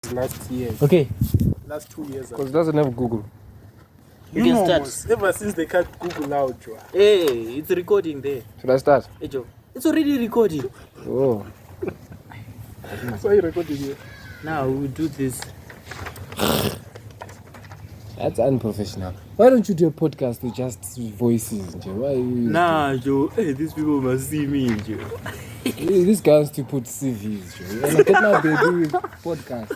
last year. Okay. Last 2 years. Because it doesn't have Google. You can start. Ever since they cut Google out, Joe. Hey, it's recording there. Should I start? Hey, Joe. It's already recording. Oh. So you recording here? Now we do this. That's unprofessional. Why don't you do a podcast with just voices, Joe? Why you Nah, Joe. Hey, these people must see me, Joe. This guy wants to put CVs, Joe. And I get my baby podcast.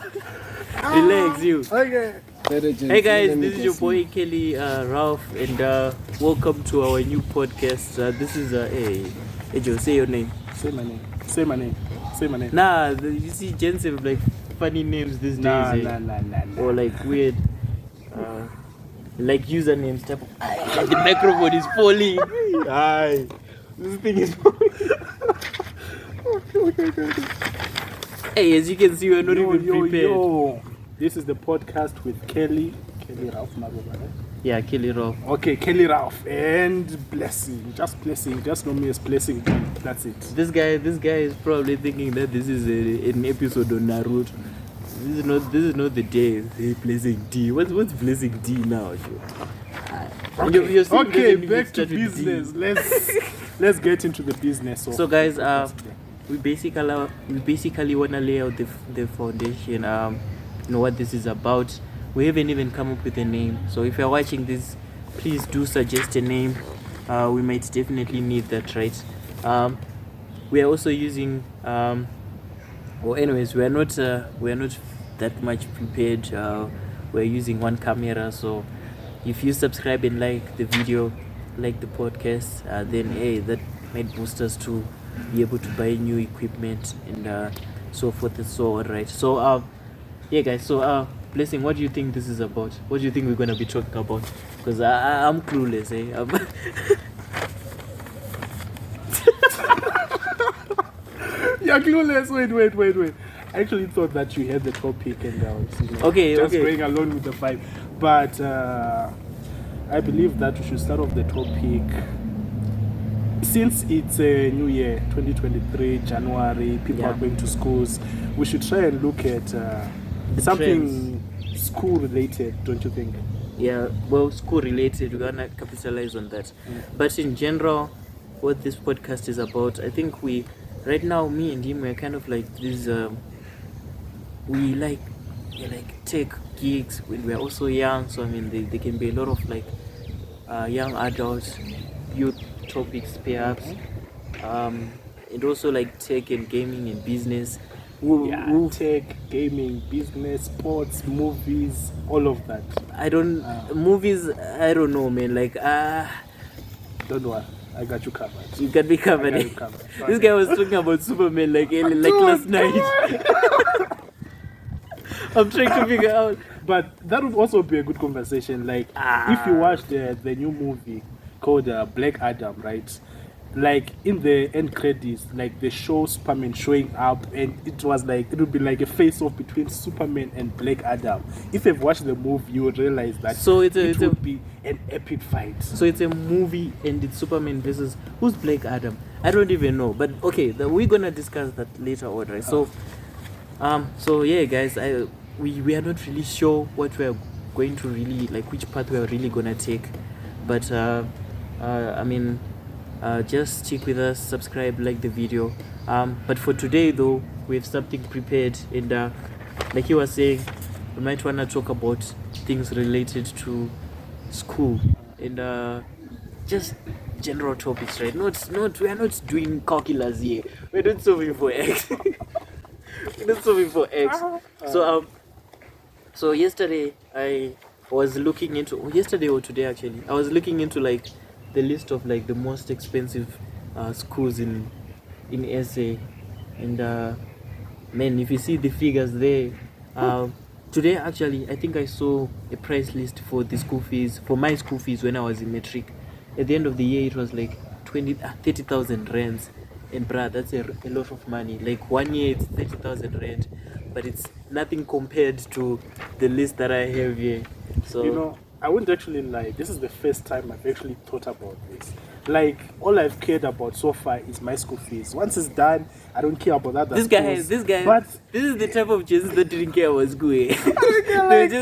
Relax, you. Okay. Hey guys, this is your boy Kelly, Ralph, and welcome to our new podcast. This is hey Joe, say your name. Say my name. Say my name. Say my name. Nah, you see, gents have like funny names these days. Nah. Or like weird, like usernames type of. Like the microphone is falling. Aye, this thing is falling. Okay. Hey, as you can see, we're not even prepared. This is the podcast with Kelly Ralph, Yeah, Kelly Ralph. Okay, Kelly Ralph and Blessing. Just Blessing. Just know me as Blessing. That's it. This guy is probably thinking that this is an episode on Naruto. This is not the day. Hey, Blessing D. What's Blessing D now? Okay, back to business. Let's get into the business. So guys, we basically wanna lay out the foundation. You know what this is about. We haven't even come up with a name, so if you're watching this, please do suggest a name. We might definitely need that, right? We are also using anyways, we are not that much prepared. We're using one camera, so if you subscribe and like the video, like the podcast, then hey, that might boost us to be able to buy new equipment and so forth and so on, right? So yeah guys, so Blessing, what do you think this is about? What do you think we're going to be talking about? Because I'm clueless, You're clueless. Wait. I actually thought that you had the topic and just going along with the vibe. But I believe that we should start off the topic. Since it's a new year, 2023, January, people are going to schools, we should try and look at something school related, don't you think? Yeah, well, school related, we're gonna capitalize on that. But in general, what this podcast is about, I think right now, me and him, we're kind of like this, we like tech geeks when we're also young, so I mean, they can be a lot of like young adults, youth topics perhaps, and also like tech and gaming and business. Tech, gaming, business, sports, movies, all of that. Movies, I don't know, man. Like, don't worry, I got you covered. You got me covered. This guy was talking about Superman like last night. I'm trying to figure out. But that would also be a good conversation. Like, if you watch the new movie called Black Adam, right? Like in the end credits, like they show Superman showing up, and it would be like a face-off between Superman and Black Adam. If you've watched the movie, you would realize that it would be an epic fight. So it's a movie, and it's Superman versus who's Black Adam? I don't even know. But okay, we're gonna discuss that later on, right? So yeah, guys, we are not really sure what we are going to really like, which path we are really gonna take, but I mean. Just stick with us, subscribe, like the video. But for today though, we have something prepared, and like you were saying, we might want to talk about things related to school and just general topics, right? We are not doing calculus here. We're not solving for X. We're not solving for X. So yesterday I was looking into, yesterday or today actually, I was looking into like the list of like the most expensive schools in SA, and man, if you see the figures there, today actually I think I saw a price list for the school fees, for my school fees when I was in matric. At the end of the year it was like 30,000 rands, and bruh, that's a lot of money. Like 1 year it's 30,000 rand, but it's nothing compared to the list that I have here. So I wouldn't actually lie. This is the first time I've actually thought about this. Like, all I've cared about so far is my school fees. Once it's done, I don't care about that. This guy, but this is the type of Jesus that didn't care about school. like,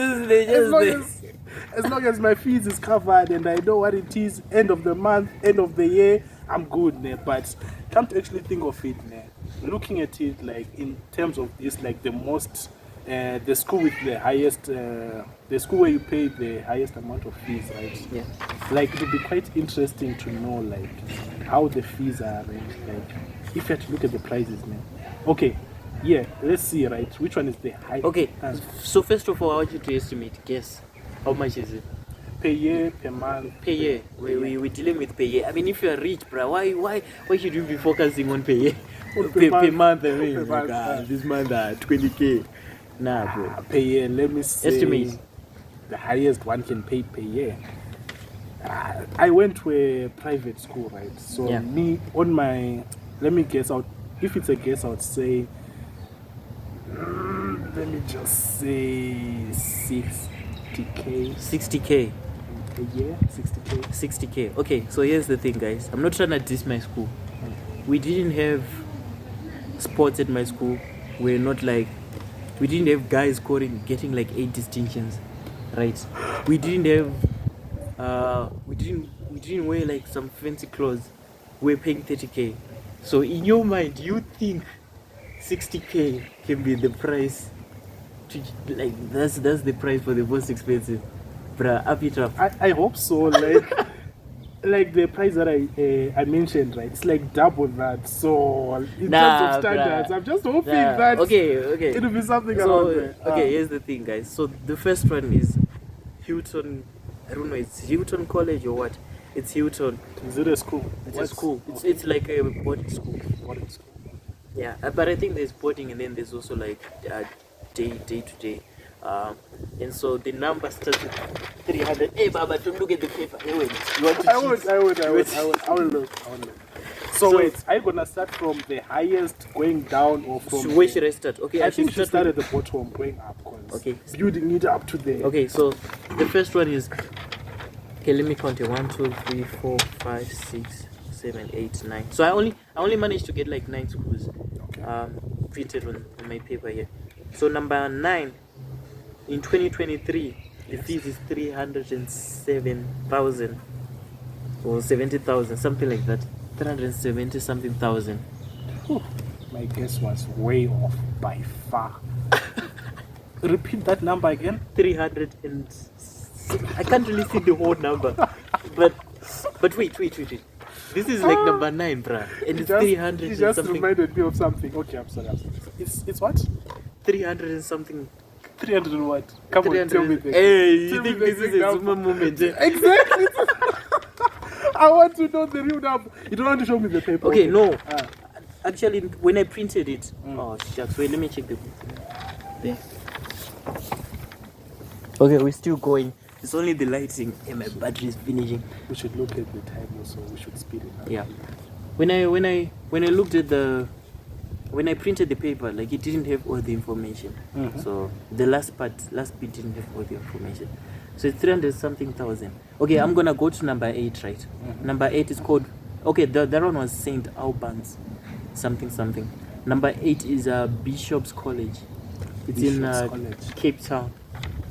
as long as my fees is covered and I know what it is, end of the month, end of the year, I'm good. Né? But come to actually think of it, né? Looking at it like in terms of this, like the most, the school with the highest, the school where you pay the highest amount of fees, right? Yeah. Like, it would be quite interesting to know like how the fees are arranged. Like, if you have to look at the prices, man. Okay, yeah, let's see, right? Which one is the highest? Okay, so first of all, I want you to estimate, guess, how much is it? Per year, per month. Per year. We're dealing with per year. I mean, if you're rich, bro, why should you be focusing on per year? Per month, I mean, Per month, this month 20k. Nah, bro. Per year, let me see. Estimate. The highest one can pay per year. I went to a private school, right? So Yeah. me, on my, let me guess out. If it's a guess, I would say, let me just say 60k. 60k. A year, 60k. 60k. Okay, so here's the thing, guys. I'm not trying to diss my school. We didn't have sports at my school. We didn't have guys getting like 8 distinctions, right? We didn't have we didn't wear like some fancy clothes. We're paying 30k. So in your mind, you think 60k can be the price to, like, that's the price for the most expensive, bruh? Up it up. I hope so. Like, like the price that I mentioned, right? It's like double that. So in terms of standards, bruh. I'm just hoping that Okay. it'll be something So around there. okay, here's the thing, guys. So the first one is Hilton. I don't know. It's Hilton College or what? It's Hilton. Is it a school? It's a school. It's like a boarding school. Boarding school. Yeah, but I think there's boarding and then there's also like day to day. And so the number starts with 300. Hey, Baba, don't look at the paper. Hey, wait. You want to I will look. So wait, are you gonna start from the highest going down or from where should I start? Okay, I think you should start with- at the bottom going up, cause Okay. building it up to there. Okay, so the first one is, okay, let me count it. 1, 2, 3, 4, 5, 6, 7, 8, 9. So I only managed to get like 9 schools printed on my paper here. So number 9 in 2023, the fees is 307,000 or 70,000, something like that. 370 something thousand. Whew, my guess was way off by far. Repeat that number again. 300 and I can't really see the whole number, but wait. This is like number 9, bruh, and it's 300 It and just something. reminded me of something. Okay, I'm sorry. It's what? 300 and something. 300 and what? Come on, 300 tell me and- the. Hey, tell you me think the this is exact a number. Zuma moment? Eh? Exactly. I want to know the real number. You don't want to show me the paper. Okay, no. Ah. Actually, when I printed it, oh shucks. Wait, let me check the book. There. Okay, we're still going. It's only the lighting and my battery is finishing. We should look at the time also. We should speed it up. Yeah. When I looked at when I printed the paper, like, it didn't have all the information. Mhm. So the last bit didn't have all the information. So it's 300 something thousand. Okay, I'm gonna go to number 8, right? Number 8 is called, okay, that one was St. Albans something. Number 8 is Bishop's College. It's in Bishop's College. Cape Town.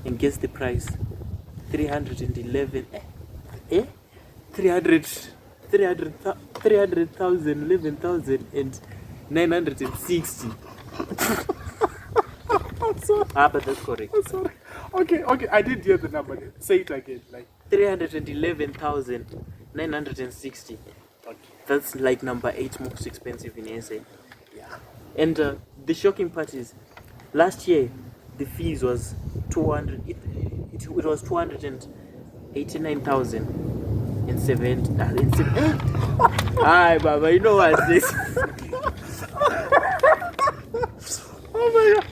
And guess the price. 311 300,000, 11,000 and 960. I'm sorry. But that's correct. I'm sorry. Okay. I didn't hear the number. Say it again. Like. 311,960. Okay. That's like number 8 most expensive in SA. Yeah. And the shocking part is, last year the fees was 200. It was 289,007. Hi, Baba. You know what's this? Oh my god.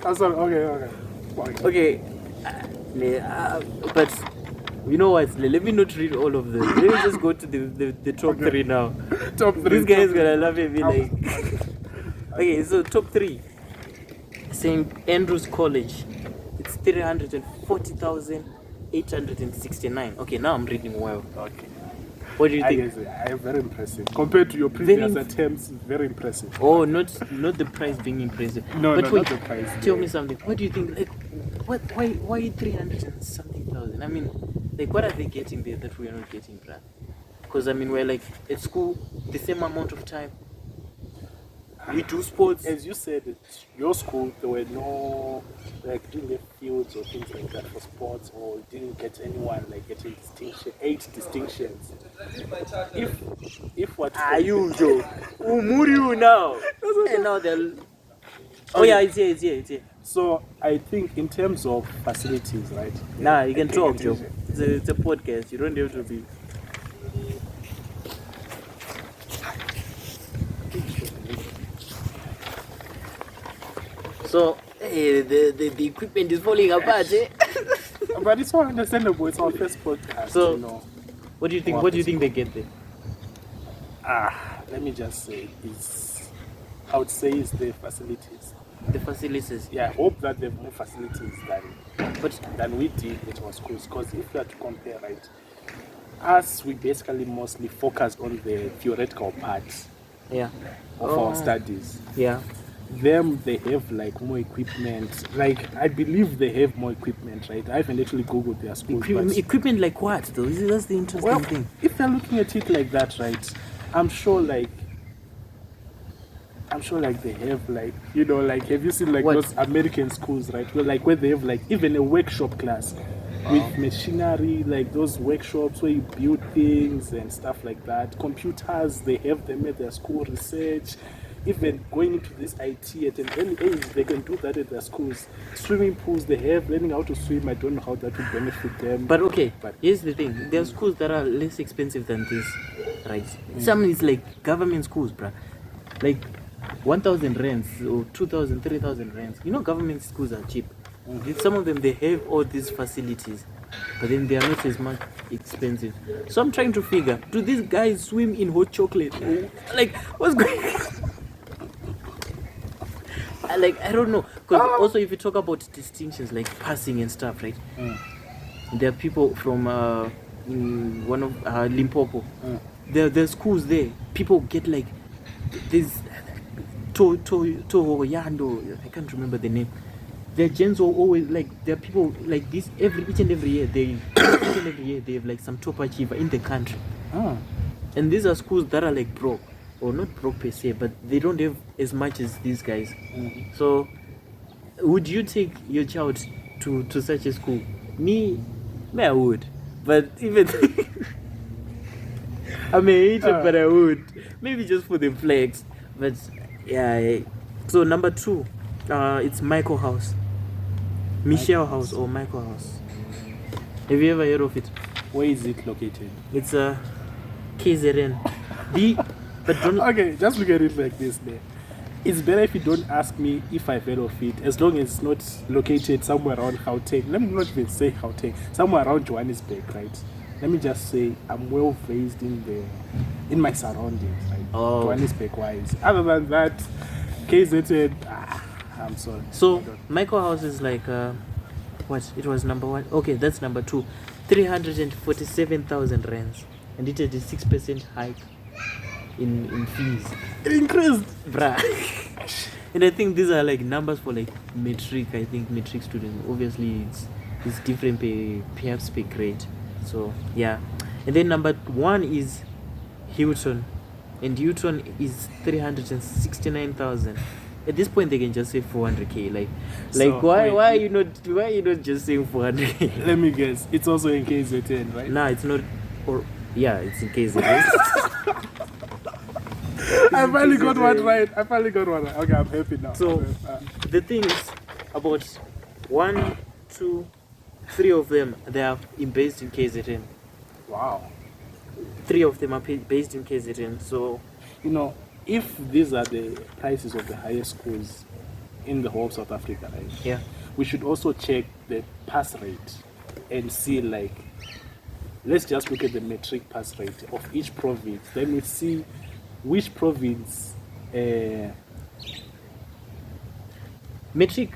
I'm sorry. Okay. Okay, but you know what? Let me not read all of them. Let me just go to the top 3 now. Top 3. This guy is gonna laugh at me like. Okay, so top 3. St. Andrew's College. It's 340,869. Okay, now I'm reading well. Okay. What do you think? I am very impressive. Compared to your previous attempts, very impressive. Oh, not the price being impressive. No, but no, wait, not the price. Tell me something. What do you think? Like, why 300 and something thousand? I mean, like, what are they getting there that we are not getting, bruh? Because I mean, we're like at school the same amount of time. We do sports. As you said, at your school there were no didn't have fields or things like that for sports, or didn't get anyone like getting 8 distinctions. If what are you Joe? Umuriu now. And now they're it's here. So I think in terms of facilities, right? Nah, you can talk, Joe. It's a podcast. You don't have to be. So the equipment is falling apart, eh? But it's all understandable. It's our first podcast. So, you know. What do you think? What do you think they get there? Let me just say, I would say it's the facilities. The facilities. Yeah, I hope that they have more facilities than we did at our schools. Because if we are to compare, right, us, we basically mostly focused on the theoretical part of our studies. Yeah. Them, they have like more equipment. Like, I believe they have more equipment, right? I haven't actually googled their schools. Equipment like what though? That's the interesting thing. If you're looking at it like that, right, I'm sure like they have like, you know, like, have you seen like those American schools, right? Where they have like even a workshop class with machinery, like those workshops where you build things and stuff like that. Computers, they have them at their school. Research, even going into this IT at an early age, they can do that at their schools. Swimming pools, they have learning how to swim. I don't know how that would benefit them. But here's the thing: there are schools that are less expensive than this, right? Some is like government schools, bruh. Like 1,000 rands or 2,000, 3,000 rands. You know, government schools are cheap. Some of them, they have all these facilities, but then they are not as much expensive. So I'm trying to figure: do these guys swim in hot chocolate? Like, what's going on? I don't know, because also if you talk about distinctions like passing and stuff, right? There are people from one of Limpopo. There are schools there. People get like this Toho Yando. I can't remember the name. Their gens are always like, there are people like this each and every year. They have like some top achiever in the country. And these are schools that are like broke. Or not broke per se, but they don't have as much as these guys. So, would you take your child to such a school? Me, I would. But even I'm a hater, but I would. Maybe just for the flex. But yeah. So number 2, it's Michael House, Michelle House or Michael House. Have you ever heard of it? Where is it located? It's KZN. Okay, just look at it like this, man. It's better if you don't ask me if I've heard of it, as long as it's not located somewhere around Gauteng. Let me not even say Gauteng, somewhere around Johannesburg, right? Let me just say I'm well raised in my surroundings, right? Johannesburg wise. Other than that, KZN, I'm sorry. So Michael House is like what? It was number 1. Okay, that's number 2. 347,000 rands, and it had a 6% hike in fees. It increased, bruh. And I think these are like numbers for like metric. I think metric students. Obviously, it's different perhaps per grade. So yeah. And then number 1 is Hilton, and Hilton is 369,000. At this point, they can just say 400k. Why are you not just saying 400k? Let me guess. It's also in KZN, right? Nah, it's not. Or yeah, it's in KZN. I finally got one right. Okay, I'm happy now. So the thing is, about 1, 2, 3 of them, they are based in KZN. Wow. 3 of them are based in KZN. So, you know, if these are the prices of the highest schools in the whole of South Africa, right? Yeah. We should also check the pass rate and see, like, let's just look at the metric pass rate of each province. Then we see which province metric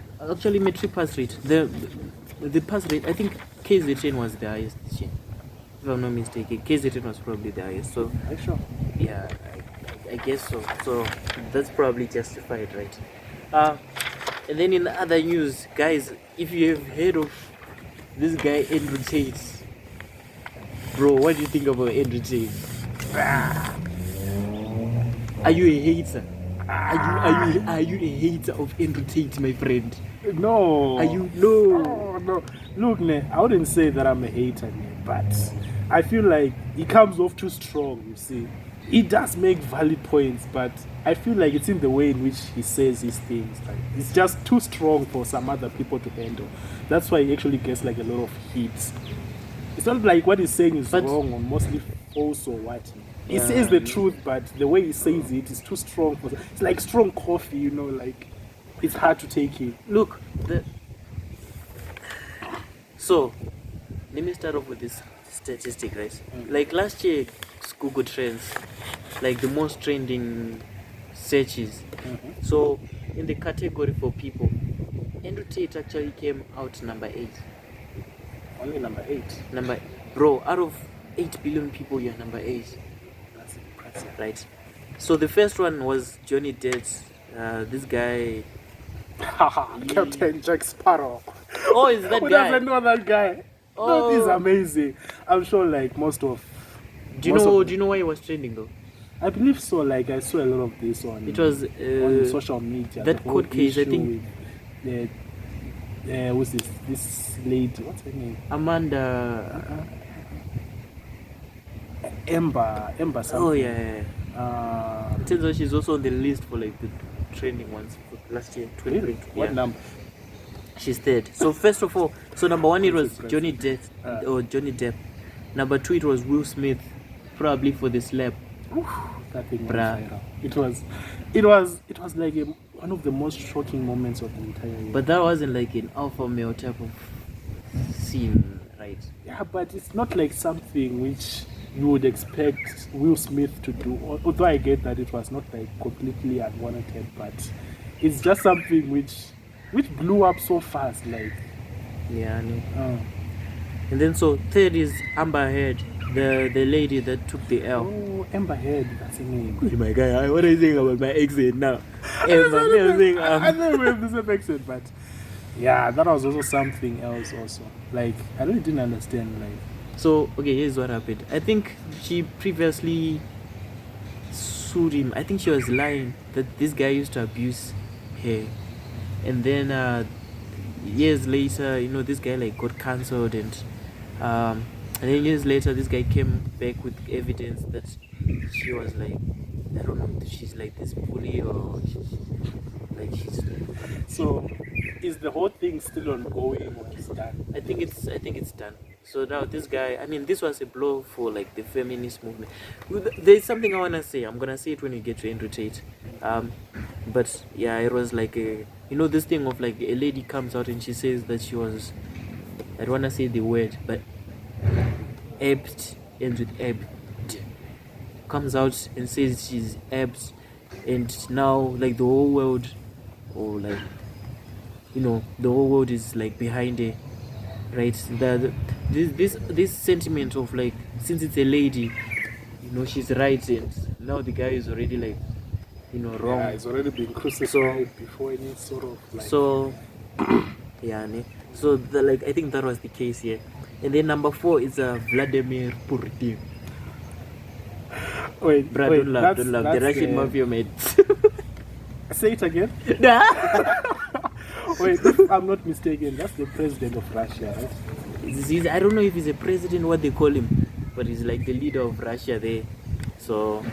pass rate. The pass rate, I think KZN was the highest this year. if I'm not mistaken. KZN was probably the highest. So Are you sure? yeah, I guess so. So that's probably justified, right? And then in the other news, guys, if you have heard of this guy Andrew Tate, bro, what do you think about Andrew Tate? Are you a hater? Are you a hater of Andrew Tate, my friend? No. Are you no? Oh, no. Look, I wouldn't say that I'm a hater, but I feel like he comes off too strong, you see. He does make valid points, but I feel like it's in the way in which he says these things. Like, it's just too strong for some other people to handle. That's why he actually gets like a lot of heat. It's not like what he's saying is wrong or mostly false or what. He says the truth, but the way he says it is too strong. It's like strong coffee, you know, like it's hard to take it. Look, so let me start off with this statistic, right? Like last year, Google Trends, like the most trending searches. So in the category for people, Andrew Tate actually came out number 8. Only number 8. Bro, out of 8 billion people, you're number 8. That's impressive, right? So the first one was Johnny Depp. This guy. Captain Jack Sparrow. Oh, is that Who guy? doesn't know that guy? Oh. No, he's amazing. I'm sure, like most of. Do you know why it was trending though? I believe so. Like I saw a lot of this on. It was on social media. that court case. I think. With, who's this? This lady. What's her name? Amanda. Ember something. Oh yeah. It turns out she's also on the list for like the trending ones for last year. Really? What number? She's third. So first of all, so number 1 it was Johnny Depp. Number 2 it was Will Smith, probably for the slap. That thing was viral. It was like one of the most shocking moments of the entire year. But that wasn't like an alpha male type of scene, right? Yeah, but it's not like something which you would expect Will Smith to do. Although I get that it was not like completely unwarranted, but it's just something which blew up so fast, like. Yeah, I know. And then so third is Amber Heard, the lady that took the L. Oh, Amber Heard, that's her name. Oh my God, what are you saying about my accent now? Amber, I don't know if this is accent, but yeah, that was also something else also. Like, I really didn't understand, like. So, okay, here's what happened. I think she previously sued him. I think she was lying that this guy used to abuse her. And then years later, this guy like got cancelled, and then years later, this guy came back with evidence that she was like, I don't know, she's like this bully or she's. So, is the whole thing still ongoing or is done? I think it's done. So now this guy, this was a blow for like the feminist movement. There's something I wanna say. I'm gonna say it when we get to Andrew Tate. But yeah, it was like this thing of like a lady comes out and she says that she was, I don't wanna say the word, but apt, ends with apt, comes out and says she's apt, and now like the whole world, or like the whole world is like behind her, right? This sentiment of like, since it's a lady, she's right, and now the guy is already like wrong. Yeah, it's already been crucified before any sort of like. So yeah, so I think that was the case here. And then number 4 is Vladimir Putin. Wait, don't laugh. The Russian mafia mate. Say it again. Wait, if I'm not mistaken, that's the president of Russia, right? I don't know if he's a president, what they call him, but he's like the leader of Russia there. So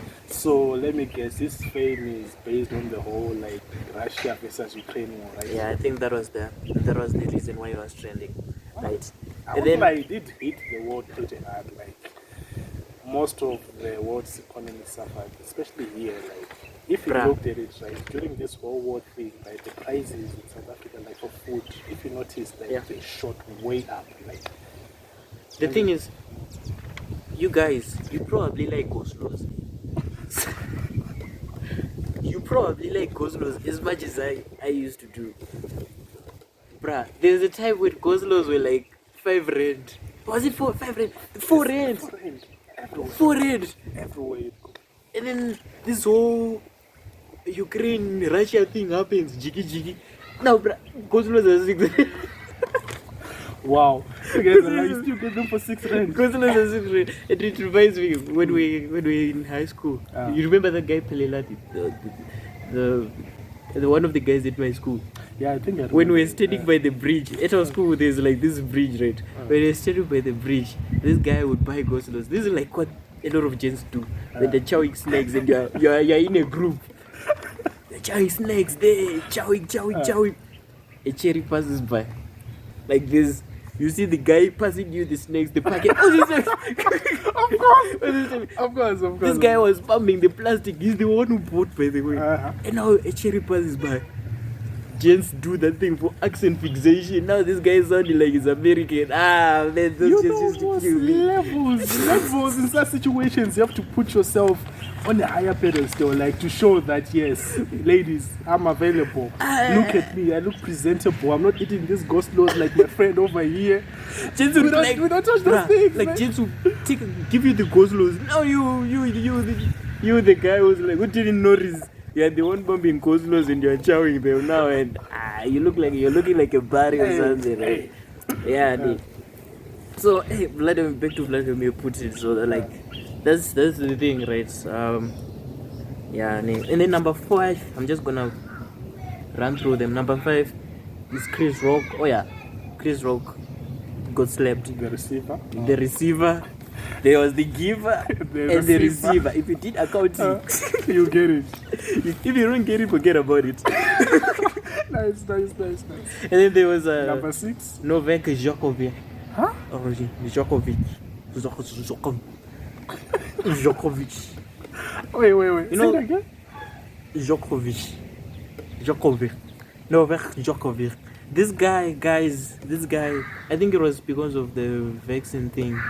let me guess, this fame is based on the whole like Russia versus Ukraine war, right? Yeah, I think that was the reason why it was trending, right? And then I did hit the world pretty hard. Like most of the world's economy suffered, especially here. Like if you looked at it, right, during this whole war thing, like the prices in South Africa, like for food, if you notice, like they shot way up. Like the thing is, you guys, you probably like Goslos. You probably like Goslos as much as I used to do. Bruh, there's a time when Goslos were like 5 rand. Was it 5 rand? 4 rand. 4 rand. Everywhere you go. And then this whole Ukraine-Russia thing happens. Jiggy. Now, Goslos are 6 rand. Wow. You guys are like, you still get them for 6 rand. Goslos are 6 rand. And it reminds me when we were in high school. You remember that guy Pelelati? The one of the guys at my school. Yeah, I think I when we were standing by the bridge at our school, there's like this bridge, right? When we were standing by the bridge, this guy would buy Goslos. This is like what a lot of gents do when they're chowing snacks and you're in a group. They're chowing snacks there, chowing. A cherry passes by, like this. You see the guy passing you the snakes, the packet. Oh, this Of course. This guy was pumping the plastic. He's the one who bought, by the way. And now a cherry passes by. Gents do that thing for accent fixation. Now this guy is sounding like he's American. Man, those gents used to kill me. Levels in such situations. You have to put yourself on a higher pedestal, like to show that yes, ladies, I'm available. Look at me, I look presentable. I'm not eating this Goslos like my friend over here. Gents we don't touch those things. Like gents will give you the Goslos. Now you the guy who's like, who didn't notice? You're the one bumping Goslos and you're chowing them now, and you're looking like a Barry or something, right? Yeah. So back to Vladimir Putin. So like that's the thing, right? And then number 5, I'm just gonna run through them. Number 5 is Chris Rock. Oh yeah, Chris Rock got slapped. The receiver. There was the giver and the receiver. If you did accounting, you get it. If you don't get it, forget about it. Nice. And then there was number 6, Novak Djokovic. Huh? Djokovic. Wait. You know, say it again? Djokovic. Novak Djokovic. This guy, I think it was because of the vaccine thing.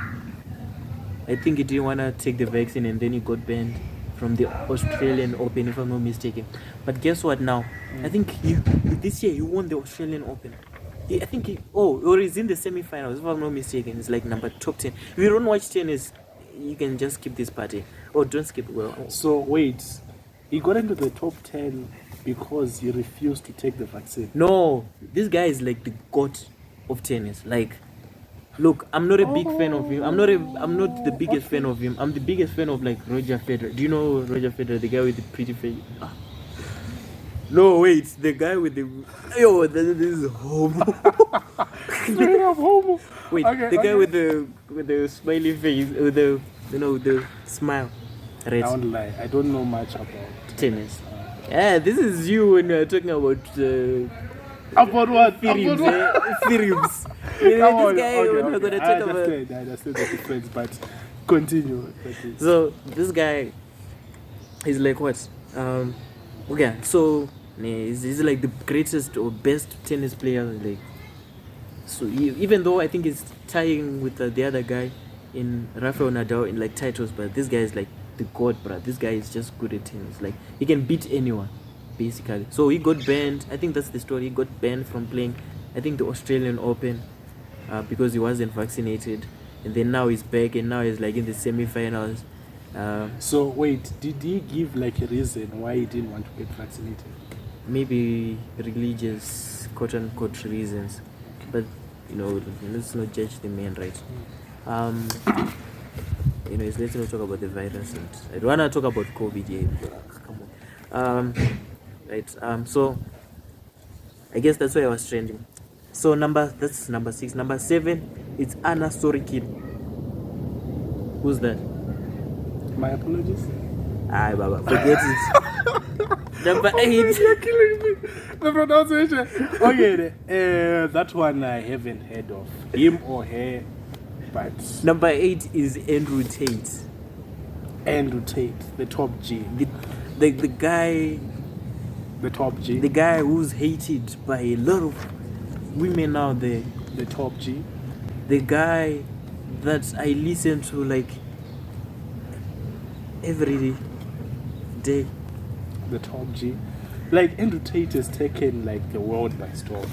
I think he didn't want to take the vaccine and then he got banned from the Australian Open, if I'm not mistaken. But guess what now? I think this year he won the Australian Open. Or he's in the semi-finals, if I'm not mistaken. It's like top 10. If you don't watch tennis, you can just skip this party. Or don't skip it. So wait, he got into the top 10 because he refused to take the vaccine. No, this guy is like the god of tennis. Like, look, I'm not a big fan of him. I'm not the biggest fan of him. I'm the biggest fan of like Roger Federer. Do you know Roger Federer, the guy with the pretty face? No, wait, the guy with the this is homo. Straight up homo. Wait, the guy with the smiley face, with the smile. Right. I won't lie, I don't know much about tennis. This is you when you're talking about about what? Theorems. This guy, we're gonna talk about. I understand the difference, but continue. So this guy is like what? So he's like the greatest or best tennis player. Like, so even though I think he's tying with the other guy in Rafael Nadal in like titles, but this guy is like the god, bruh. This guy is just good at tennis. Like, he can beat anyone, basically. So he got banned. I think that's the story. He got banned from playing, I think, the Australian Open because he wasn't vaccinated. And then now he's back, and now he's like in the semi-finals. So wait, did he give like a reason why he didn't want to get vaccinated? Maybe religious, quote-unquote, reasons. But, let's not judge the man, right? Let's not talk about the virus. And I don't want to talk about COVID yet. Come on. Right. So I guess that's why I was trending. So that's number 6. Number 7, it's Anna Sorokin. Who's that? My apologies. Baba, forget it. Number 8. You're killing me. The pronunciation. Okay, that one I haven't heard of. Him or her. But number 8 is Andrew Tate. Andrew Tate, the top G. The guy. The top G. The guy who's hated by a lot of women out there. The top G. The guy that I listen to like every day. The top G. Like, Andrew Tate has taken like the world by storm.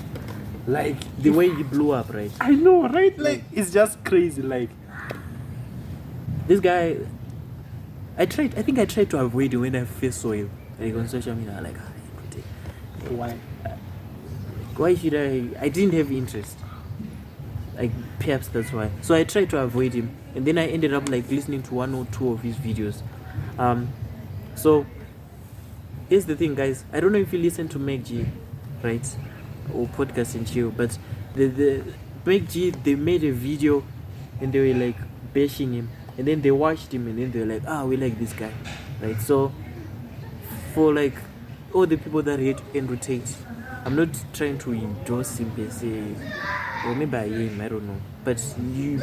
Like the way he blew up, right? I know, right? Like it's just crazy. Like this guy, I think I tried to avoid him when I first saw him. Like on social media, like why should I didn't have interest. Like perhaps that's why. So I tried to avoid him, and then I ended up like listening to 1 or 2 of his videos. So here's the thing, guys. I don't know if you listen to Meg G, right, or Podcast and Chill, but the Meg G, they made a video and they were like bashing him, and then they watched him, and then they were like, we like this guy, right? So for like all the people that hate Andrew Tate, I'm not trying to endorse him per se, or maybe I am, I don't know. But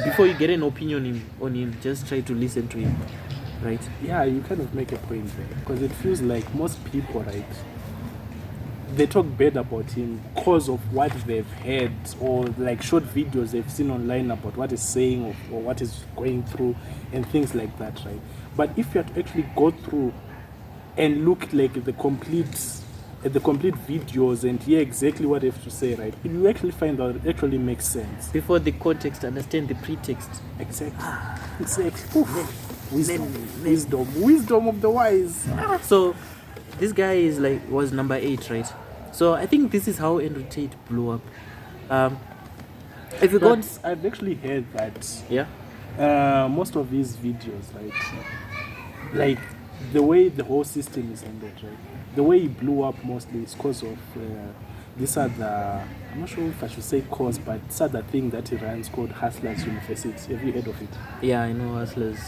before you get an opinion on him, just try to listen to him, right? Yeah, you kind of make a point there, because it feels like most people, right, they talk bad about him because of what they've heard or like short videos they've seen online about what he's saying or what he's going through and things like that, right? But if you have to actually go through and look like at the complete videos and hear exactly what they have to say, right, you actually find out it actually makes sense. Before the context, understand the pretext. Exactly. Wisdom of the wise. So this guy was number 8, right? So I think this is how Andrew Tate blew up. I've actually heard that. Yeah. Most of these videos, right, like the way the whole system is ended, right, the way he blew up mostly is because of this other, I'm not sure if I should say cause, but this other thing that he runs called Hustlers University. Have you heard of it? Yeah, I know Hustlers.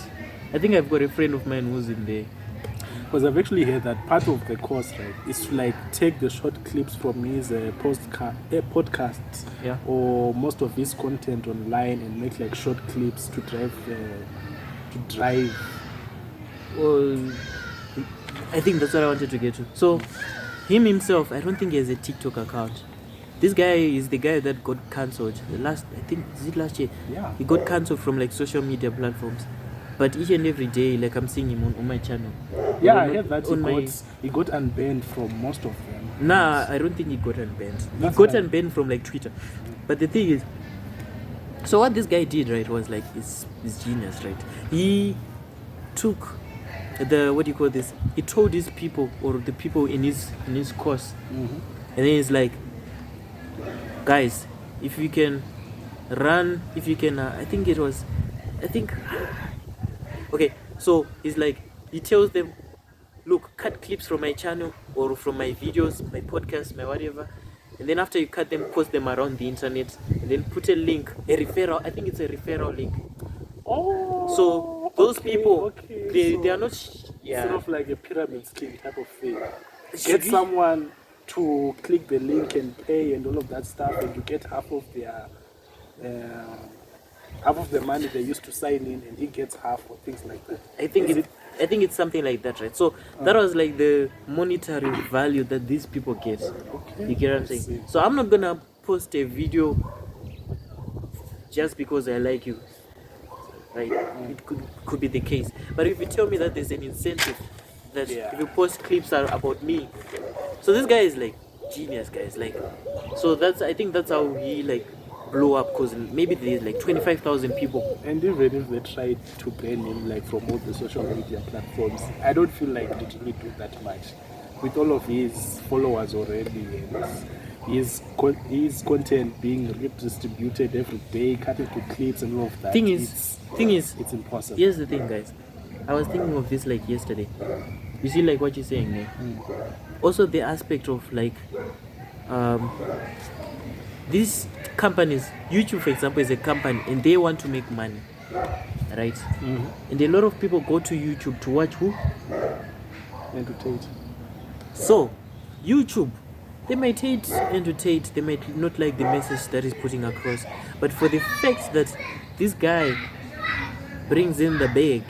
I think I've got a friend of mine who's in there. Because I've actually heard that part of the course, right, is to like take the short clips from his podcasts, yeah, or most of his content online and make like short clips to drive. Well, I think that's what I wanted to get to. So, him himself, I don't think he has a TikTok account. This guy is the guy that got cancelled. Last year? Yeah. He got cancelled from like social media platforms. But each and every day, like I'm seeing him on my channel. Yeah, I heard that he got unbanned from most of them. Nah, I don't think he got unbanned. That's He got unbanned from like Twitter. But the thing is, so what this guy did, right, was like his genius, right? He took he told his people or the people in his course, and then he's like, guys, if you can okay, so he's like, he tells them, look, cut clips from my channel or from my videos, my podcast, my whatever, and then after you cut them, post them around the internet, and then put a link, I think it's a referral link. Oh, so those people, they are not sort of like a pyramid scheme type of thing. Get someone to click the link and pay and all of that stuff, and you get half of the money they used to sign in, and he gets half, or things like that. I think it's something like that, right? So that was like the monetary value that these people get. Okay. You get what I'm saying? So I'm not gonna post a video just because I like you, right? It could be the case. But if you tell me that there's an incentive that if you post clips are about me, so this guy is like genius, guys. Like, so I think that's how he like blow up, because maybe there's like 25,000 people. And even if they tried to ban him like from all the social media platforms, I don't feel like they really do that much. With all of his followers already and his content being redistributed every day, cut into clips and all of that. Thing is, it's impossible. Here's the thing, guys. I was thinking of this like yesterday. You see, like what you're saying there. Also, the aspect of like these companies, YouTube for example is a company and they want to make money, right? And a lot of people go to YouTube to watch who? Andrew Tate. So YouTube, they might hate Andrew Tate, they might not like the message that he's putting across, but for the fact that this guy brings in the bag,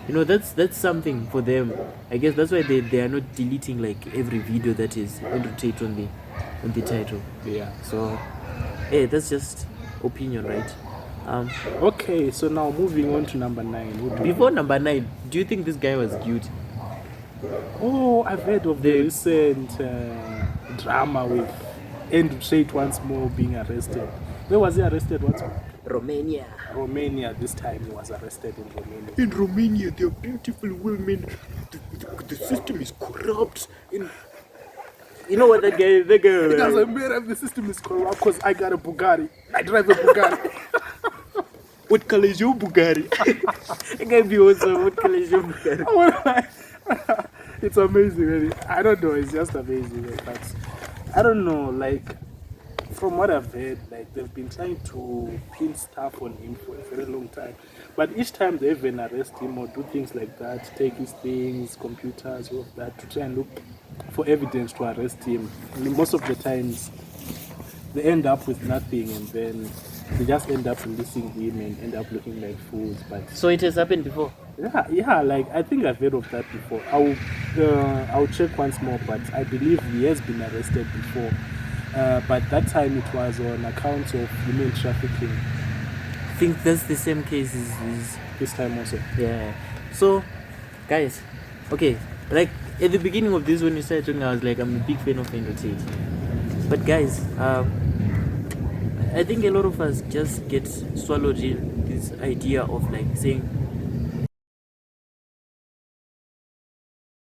you know, that's something for them. I guess that's why they are not deleting like every video that is Andrew Tate on the title. Yeah. So, hey, that's just opinion, right? Okay, so now moving on to number 9. Before number 9, do you think this guy was guilty? Oh, I've heard of the recent drama with and Tate once more being arrested. Where was he arrested once more? Romania. Romania. This time he was arrested in Romania. In Romania, they are beautiful women. The system is corrupt. You know what that guy? It doesn't matter if the system is corrupt because I got a Bugatti. I drive a Bugatti. What color is your Bugatti? It can be also what color is your Bugatti? It's amazing, really. I don't know. It's just amazing. But I don't know. Like, from what I've heard, like they've been trying to pin stuff on him for a very long time. But each time they even arrest him or do things like that, take his things, computers, all of that, to try and look for evidence to arrest him. I mean, most of the times they end up with nothing, and then they just end up releasing him and end up looking like fools. But So it has happened before. yeah, like I think I've heard of that before. I'll check once more, but I believe he has been arrested before. But that time it was on account of human trafficking. I think that's the same case as This time also. yeah. So, guys, okay, like at the beginning of this when you started talking, I was like, I'm a big fan of Tate. But guys, I think a lot of us just get swallowed in this idea of like saying